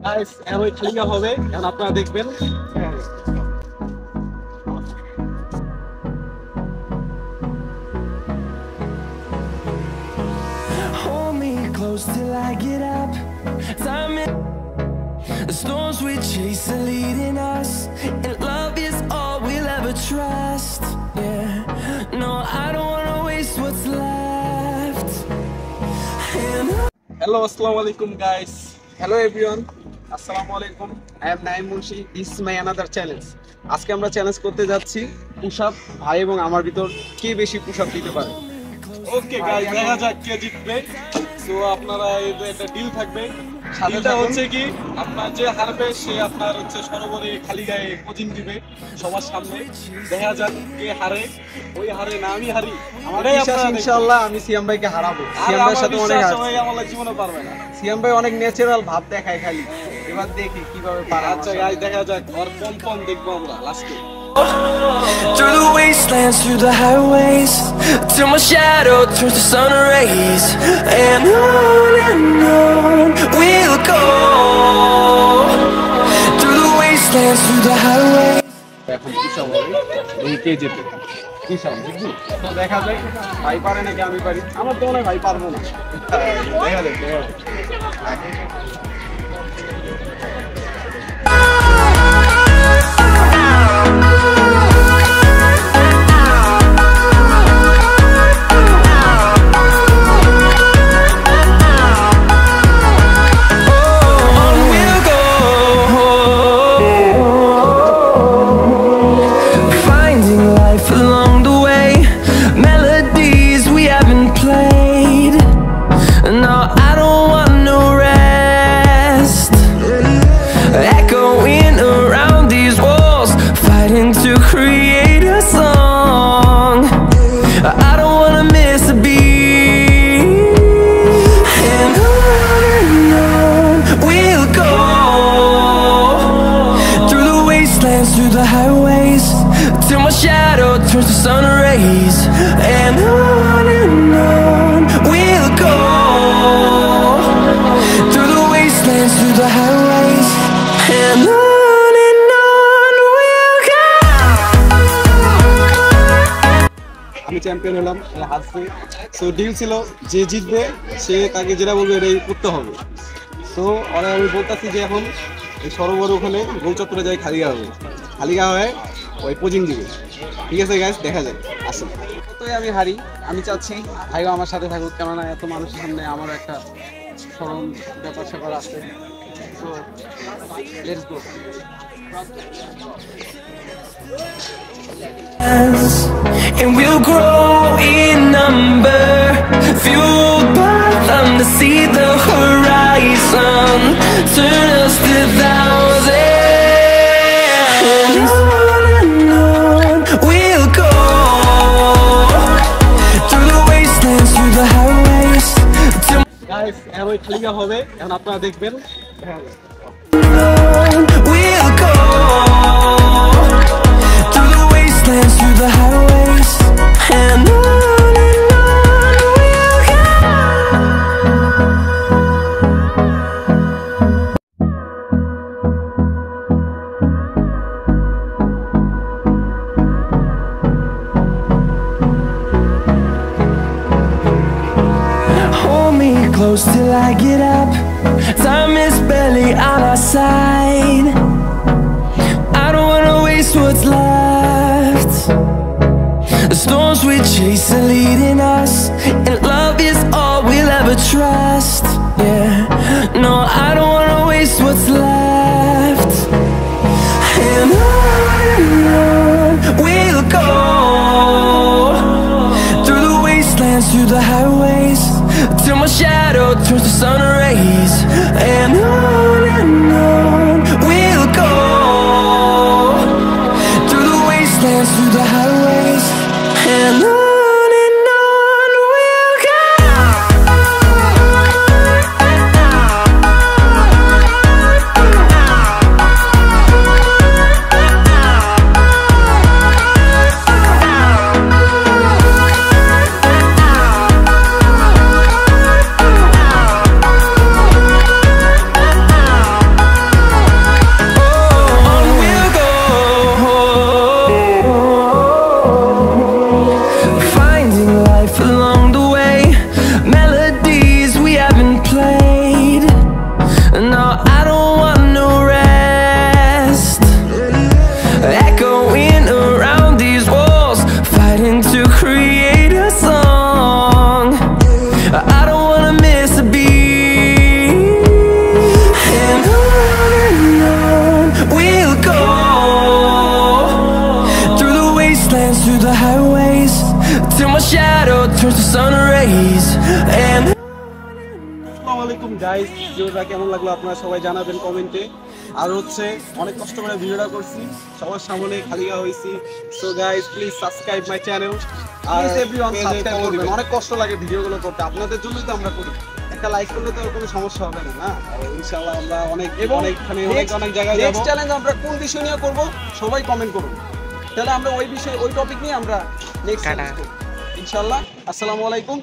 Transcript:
Guys এখন ওই খেলা হবে, এখন আপনারা দেখবেন। Hold me close till I get up. Time in the storms we chase are leading us, and love is all we'll ever trust. Yeah, no, I don't wanna waste what's left. And hello, আসসালামু আলাইকুম guys. Hello everyone, আসসালামু আলাইকুম। I am Naim Munshi, this is my another challenge. আজকে আমরা challenge করতে যাচ্ছি push up, ভাই এবং আমার ভিতর কে বেশি পুশ আপ দিতে পারে। ওকে গাইস, দেখা যাক কে জিতবে। সো আপনারা একটা ডিল থাকবে। ডিলটা হচ্ছে কি, আপনার যে হারবে সে আপনার হচ্ছে সরোবরে খালি গায়ে কোচিং দিবে সবার সামনে। দেখা যাক কে হারে। ওই হারে না আমি হারি, আমারই আপনারা ইনশাআল্লাহ আমি সিয়াম ভাইকে হারাবো। সিয়াম ভাইয়ের সাথে অনেক সবাই আমার জীবনে পারবে না। সিয়াম ভাই অনেক ন্যাচারাল ভাব দেখায় খালি, এবার দেখি কিভাবে পারে। আচ্ছা গাইস, দেখা যাক ওর কম দেখবো আমরা লাস্টে। through the wastelands, through the highways, till my shadow turns to sun rays, and on we'll go. Through the wastelands, through the highways. এখন কিসব হবে, এই কে যেতে কিসব বুঝলি? তো দেখা যায় ভাই পারে নাকি আমি পারি। আমার তো মনে হয় ভাই পারবো না। দেখা যাক। Through the highways, till my shadow turns to sun rays, and on we'll go. Through the wastelands, through the highways, and on we'll go. আমি চ্যাম্পিয়ন হলাম, হারছি। সো ডিল ছিল যে জিতবে সে তাকে যেটা বলবে এটাই করতে হবে। সো ওরা আমি বলতেছি যে এখন এই সরোবর ওখানে গোল চত্বরে যাই খালিগা হবে, খালিগা হয়ে ওই কোচিং দিবে। ঠিক আছে গাইস, দেখা যায়। আসুন, তোই আমি হারি, আমি চাচ্ছি ভাইও আমার সাথে থাকুক, কেননা এত মানুষের সামনে আমারও একটা সরম ব্যাপার স্যাপার আছে। So let's go. And we'll grow in number, fueled by them to see the horizon, turn us to thousands. And on we'll go, through the wastelands, through the highways, till guys এখন ওই খালিগা হবে, এখন আপনারা দেখবেন। we'll go. Through the highways, and on we'll go. Hold me close till I get up. Time is barely on our side. I don't wanna waste what's left. The storms we chase are leading us, and love is all we'll ever trust. Yeah, no, I don't wanna waste what's left. And on we'll go. Through the wastelands, through the highways, till my shadow turns to sun rays, and on we'll go. Through the wastelands, through the highways, and on we'll go. praise. And আসসালামু আলাইকুম guys, ভিডিওটা কেমন লাগলো আপনারা সবাই জানাবেন কমেন্টে। আর হচ্ছে অনেক কষ্ট করে ভিডিওটা করছি, সবার সামনে খালি হয়েছি। So guys please subscribe my channel. আর এভরিওয়ান সাবস্ক্রাইব করবেন, অনেক কষ্ট লাগে ভিডিওগুলো করতে, আপনাদের জন্যই তো আমরা করি। একটা লাইক করলে তো কোনো সমস্যা হবে না, না? ইনশাআল্লাহ আমরা অনেক অনেক জায়গায় যাব। নেক্সট চ্যালেঞ্জ আমরা কোন বিষয় নিয়ে করব সবাই কমেন্ট করুন, তাহলে আমরা ওই বিষয় ওই টপিক নিয়ে আমরা নেক্সট চ্যালেঞ্জ করব ইনশাআল্লাহ। আসসালামু আলাইকুম।